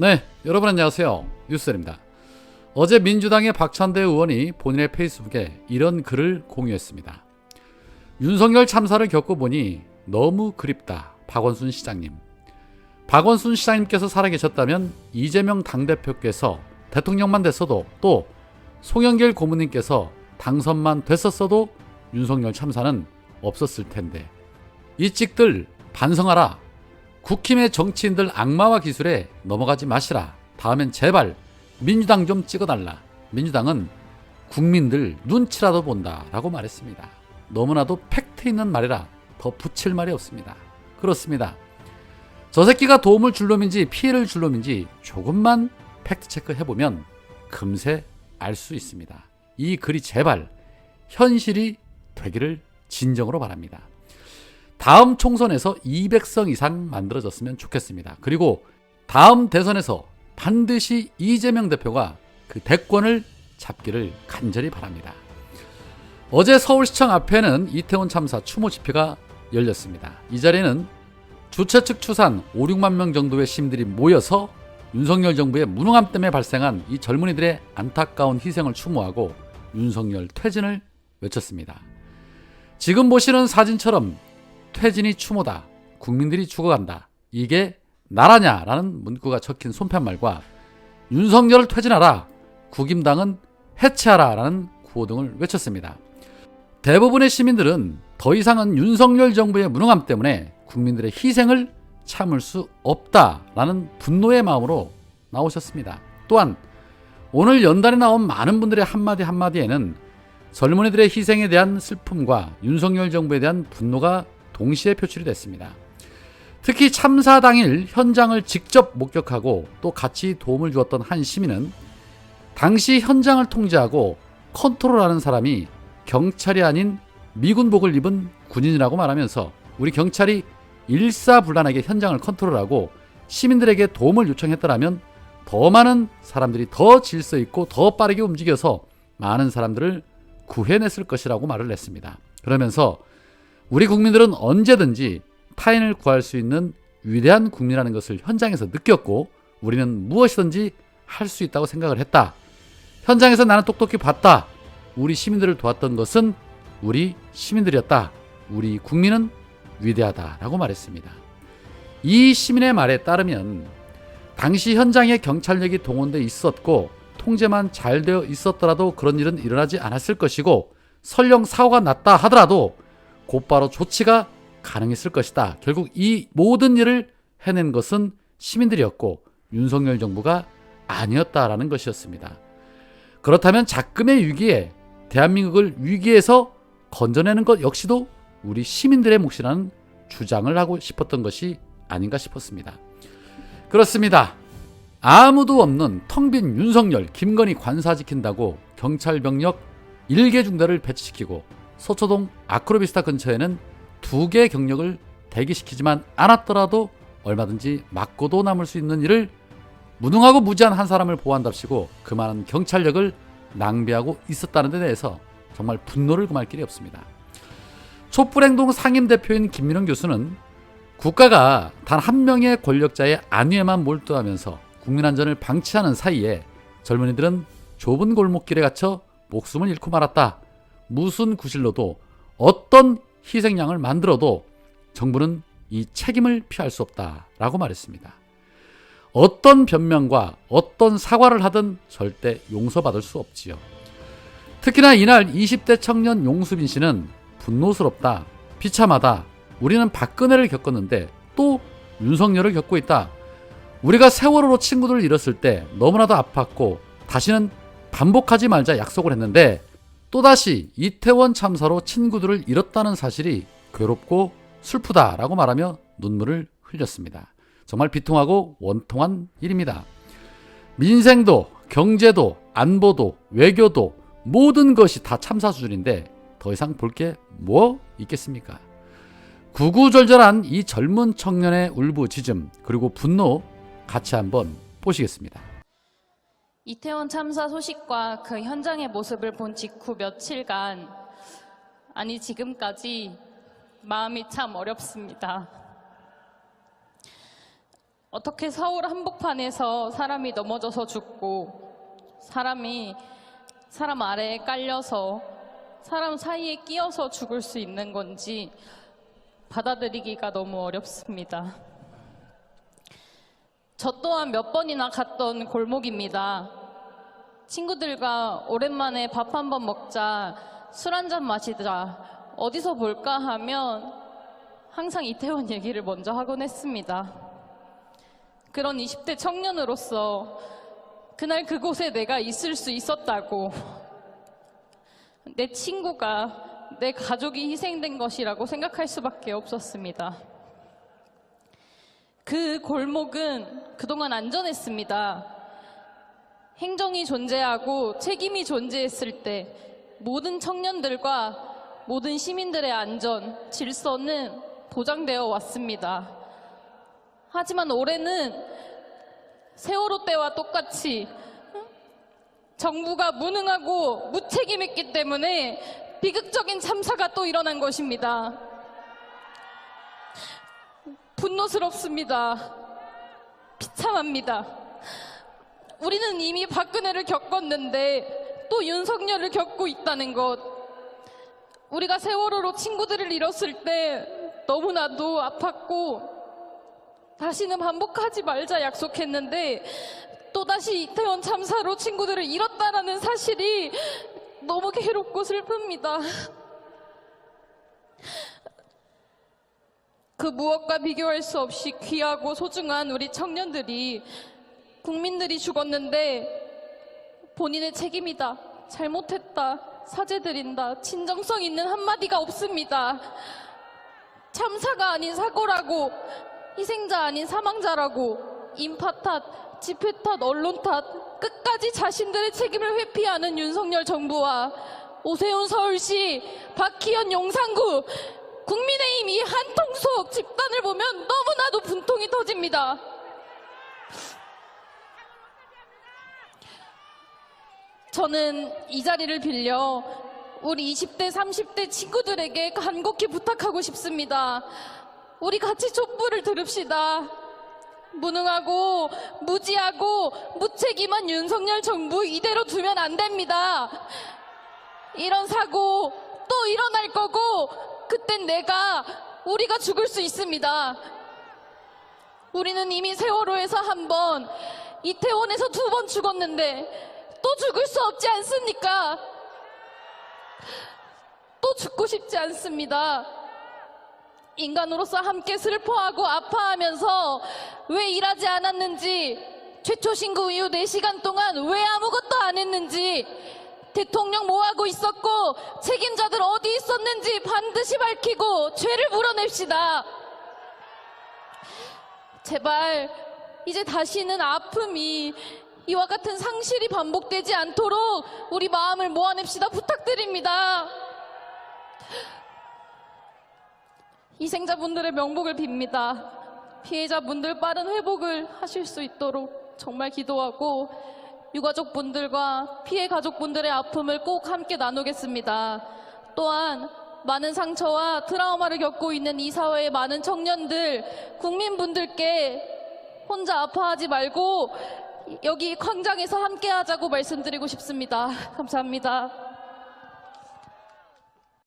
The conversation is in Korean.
네, 여러분 안녕하세요. 뉴스입니다. 어제 민주당의 박찬대 의원이 본인의 페이스북에 이런 글을 공유했습니다. 윤석열 참사를 겪어보니 너무 그립다. 박원순 시장님. 박원순 시장님께서 살아계셨다면 이재명 당대표께서 대통령만 됐어도, 또 송영길 고문님께서 당선만 됐었어도 윤석열 참사는 없었을 텐데. 이 찍들 반성하라. 국힘의 정치인들 악마와 기술에 넘어가지 마시라. 다음엔 제발 민주당 좀 찍어달라. 민주당은 국민들 눈치라도 본다 라고 말했습니다. 너무나도 팩트 있는 말이라 더 붙일 말이 없습니다. 그렇습니다. 저 새끼가 도움을 줄 놈인지 피해를 줄 놈인지 조금만 팩트체크 해보면 금세 알 수 있습니다. 이 글이 제발 현실이 되기를 진정으로 바랍니다. 다음 총선에서 200석 이상 만들어졌으면 좋겠습니다. 그리고 다음 대선에서 반드시 이재명 대표가 그 대권을 잡기를 간절히 바랍니다. 어제 서울시청 앞에는 이태원 참사 추모 집회가 열렸습니다. 이 자리에는 주최 측 추산 5, 6만 명 정도의 시민들이 모여서 윤석열 정부의 무능함 때문에 발생한 이 젊은이들의 안타까운 희생을 추모하고 윤석열 퇴진을 외쳤습니다. 지금 보시는 사진처럼 퇴진이 추모다. 국민들이 죽어간다. 이게 나라냐라는 문구가 적힌 손팻말과 윤석열을 퇴진하라. 국임당은 해체하라 라는 구호 등을 외쳤습니다. 대부분의 시민들은 더 이상은 윤석열 정부의 무능함 때문에 국민들의 희생을 참을 수 없다라는 분노의 마음으로 나오셨습니다. 또한 오늘 연단에 나온 많은 분들의 한마디 한마디에는 젊은이들의 희생에 대한 슬픔과 윤석열 정부에 대한 분노가 동시에 표출이 됐습니다. 특히 참사 당일 현장을 직접 목격하고 또 같이 도움을 주었던 한 시민은 당시 현장을 통제하고 컨트롤하는 사람이 경찰이 아닌 미군복을 입은 군인이라고 말하면서 우리 경찰이 일사불란하게 현장을 컨트롤하고 시민들에게 도움을 요청했더라면 더 많은 사람들이 더 질서 있고 더 빠르게 움직여서 많은 사람들을 구해냈을 것이라고 말을 했습니다. 그러면서 우리 국민들은 언제든지 타인을 구할 수 있는 위대한 국민이라는 것을 현장에서 느꼈고 우리는 무엇이든지 할 수 있다고 생각을 했다. 현장에서 나는 똑똑히 봤다. 우리 시민들을 도왔던 것은 우리 시민들이었다. 우리 국민은 위대하다라고 말했습니다. 이 시민의 말에 따르면 당시 현장에 경찰력이 동원돼 있었고 통제만 잘 되어 있었더라도 그런 일은 일어나지 않았을 것이고 설령 사고가 났다 하더라도 곧바로 조치가 가능했을 것이다. 결국 이 모든 일을 해낸 것은 시민들이었고 윤석열 정부가 아니었다라는 것이었습니다. 그렇다면 작금의 위기에 대한민국을 위기에서 건져내는 것 역시도 우리 시민들의 몫이라는 주장을 하고 싶었던 것이 아닌가 싶었습니다. 그렇습니다. 아무도 없는 텅 빈 윤석열, 김건희 관사 지킨다고 경찰 병력 1개 중대를 배치시키고 서초동 아크로비스타 근처에는 2개 경력을 대기시키지만 않았더라도 얼마든지 맞고도 남을 수 있는 일을 무능하고 무지한 한 사람을 보호한답시고 그 많은 경찰력을 낭비하고 있었다는 데 대해서 정말 분노를 금할 길이 없습니다. 촛불행동 상임대표인 김민원 교수는 국가가 단 한 명의 권력자의 안위에만 몰두하면서 국민 안전을 방치하는 사이에 젊은이들은 좁은 골목길에 갇혀 목숨을 잃고 말았다. 무슨 구실로도 어떤 희생양을 만들어도 정부는 이 책임을 피할 수 없다라고 말했습니다. 어떤 변명과 어떤 사과를 하든 절대 용서받을 수 없지요. 특히나 이날 20대 청년 용수빈 씨는 분노스럽다, 비참하다. 우리는 박근혜를 겪었는데 또 윤석열을 겪고 있다. 우리가 세월호로 친구들을 잃었을 때 너무나도 아팠고 다시는 반복하지 말자 약속을 했는데 또다시 이태원 참사로 친구들을 잃었다는 사실이 괴롭고 슬프다라고 말하며 눈물을 흘렸습니다. 정말 비통하고 원통한 일입니다. 민생도, 경제도, 안보도, 외교도 모든 것이 다 참사 수준인데 더 이상 볼 게 뭐 있겠습니까? 구구절절한 이 젊은 청년의 울부짖음 그리고 분노 같이 한번 보시겠습니다. 이태원 참사 소식과 그 현장의 모습을 본 직후 며칠간, 아니 지금까지 마음이 참 어렵습니다. 어떻게 서울 한복판에서 사람이 넘어져서 죽고 사람이 사람 아래에 깔려서 사람 사이에 끼어서 죽을 수 있는 건지 받아들이기가 너무 어렵습니다. 저 또한 몇 번이나 갔던 골목입니다. 친구들과 오랜만에 밥 한 번 먹자, 술 한 잔 마시자, 어디서 볼까 하면 항상 이태원 얘기를 먼저 하곤 했습니다. 그런 20대 청년으로서 그날 그곳에 내가 있을 수 있었다고, 내 친구가, 내 가족이 희생된 것이라고 생각할 수밖에 없었습니다. 그 골목은 그동안 안전했습니다. 행정이 존재하고 책임이 존재했을 때 모든 청년들과 모든 시민들의 안전, 질서는 보장되어 왔습니다. 하지만 올해는 세월호 때와 똑같이 정부가 무능하고 무책임했기 때문에 비극적인 참사가 또 일어난 것입니다. 분노스럽습니다. 비참합니다. 우리는 이미 박근혜를 겪었는데 또 윤석열을 겪고 있다는 것. 우리가 세월호로 친구들을 잃었을 때 너무나도 아팠고 다시는 반복하지 말자 약속했는데 또다시 이태원 참사로 친구들을 잃었다라는 사실이 너무 괴롭고 슬픕니다. 그 무엇과 비교할 수 없이 귀하고 소중한 우리 청년들이, 국민들이 죽었는데 본인의 책임이다, 잘못했다, 사죄드린다, 진정성 있는 한마디가 없습니다. 참사가 아닌 사고라고, 희생자 아닌 사망자라고 인파 탓, 집회 탓, 언론 탓 끝까지 자신들의 책임을 회피하는 윤석열 정부와 오세훈 서울시, 박희연 용산구, 국민의힘 이 한통속 집단을 보면 너무나도 분통이 터집니다. 저는 이 자리를 빌려 우리 20대, 30대 친구들에게 간곡히 부탁하고 싶습니다. 우리 같이 촛불을 들읍시다. 무능하고 무지하고 무책임한 윤석열 정부 이대로 두면 안 됩니다. 이런 사고 또 일어날 거고 그땐 우리가 죽을 수 있습니다. 우리는 이미 세월호에서 한 번, 이태원에서 2번 죽었는데 또 죽을 수 없지 않습니까? 또 죽고 싶지 않습니다. 인간으로서 함께 슬퍼하고 아파하면서 왜 일하지 않았는지, 최초 신고 이후 4시간 동안 왜 아무것도 안 했는지, 대통령 뭐하고 있었고 책임자들 어디 있었는지 반드시 밝히고 죄를 물어냅시다. 제발 이제 다시는 아픔이, 이와 같은 상실이 반복되지 않도록 우리 마음을 모아냅시다. 부탁드립니다. 희생자분들의 명복을 빕니다. 피해자분들 빠른 회복을 하실 수 있도록 정말 기도하고, 유가족분들과 피해 가족분들의 아픔을 꼭 함께 나누겠습니다. 또한 많은 상처와 트라우마를 겪고 있는 이 사회의 많은 청년들, 국민분들께 혼자 아파하지 말고 여기 광장에서 함께 하자고 말씀드리고 싶습니다. 감사합니다.